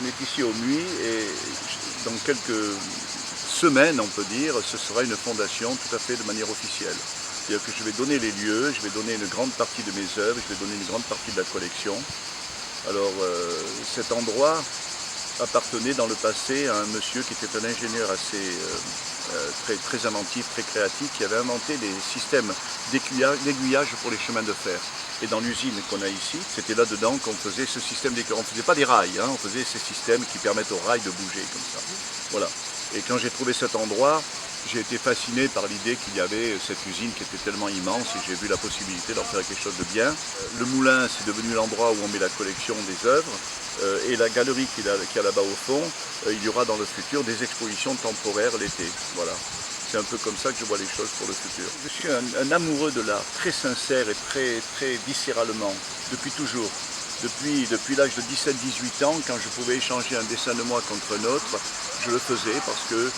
On est ici au Muy et dans quelques semaines, on peut dire, ce sera une fondation tout à fait de manière officielle. C'est-à-dire que je vais donner les lieux, je vais donner une grande partie de mes œuvres, je vais donner une grande partie de la collection. Alors cet endroit appartenait dans le passé à un monsieur qui était un ingénieur assez très inventif, très créatif, qui avait inventé des systèmes d'aiguillage pour les chemins de fer. Et dans l'usine qu'on a ici, c'était là-dedans qu'on faisait ce système d'aiguillage. On ne faisait pas des rails, hein, on faisait ces systèmes qui permettent aux rails de bouger comme ça. Voilà. Et quand j'ai trouvé cet endroit, j'ai été fasciné par l'idée qu'il y avait cette usine qui était tellement immense et j'ai vu la possibilité d'en faire quelque chose de bien. Le moulin, c'est devenu l'endroit où on met la collection des œuvres. Et la galerie qu'il y a là-bas au fond, il y aura dans le futur des expositions temporaires l'été. Voilà. C'est un peu comme ça que je vois les choses pour le futur. Je suis un amoureux de l'art, très sincère et très viscéralement, depuis toujours. Depuis l'âge de 17-18 ans, quand je pouvais échanger un dessin de moi contre un autre, je le faisais parce que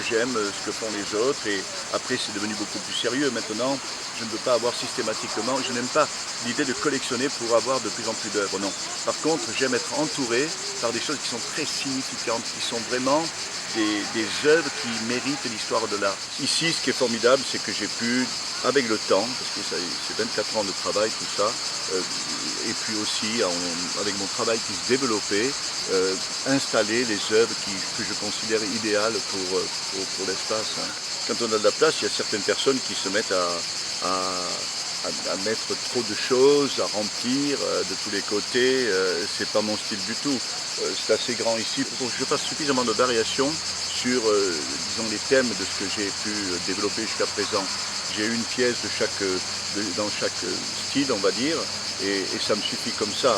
j'aime ce que font les autres. Et après, c'est devenu beaucoup plus sérieux. Maintenant, je ne veux pas avoir systématiquement, je n'aime pas l'idée de collectionner pour avoir de plus en plus d'œuvres, non. Par contre, j'aime être entouré par des choses qui sont très significantes, qui sont vraiment des œuvres qui méritent l'histoire de l'art. Ici, ce qui est formidable, c'est que j'ai pu, avec le temps, parce que c'est 24 ans de travail, tout ça, et puis aussi avec mon travail qui se développait, installer les œuvres que je considère idéales pour l'espace. Hein. Quand on a de la place, il y a certaines personnes qui se mettent à mettre trop de choses, à remplir de tous les côtés. C'est pas mon style du tout. C'est assez grand ici pour que je fasse suffisamment de variations sur disons, les thèmes de ce que j'ai pu développer jusqu'à présent. J'ai une pièce dans chaque style, on va dire, et ça me suffit comme ça.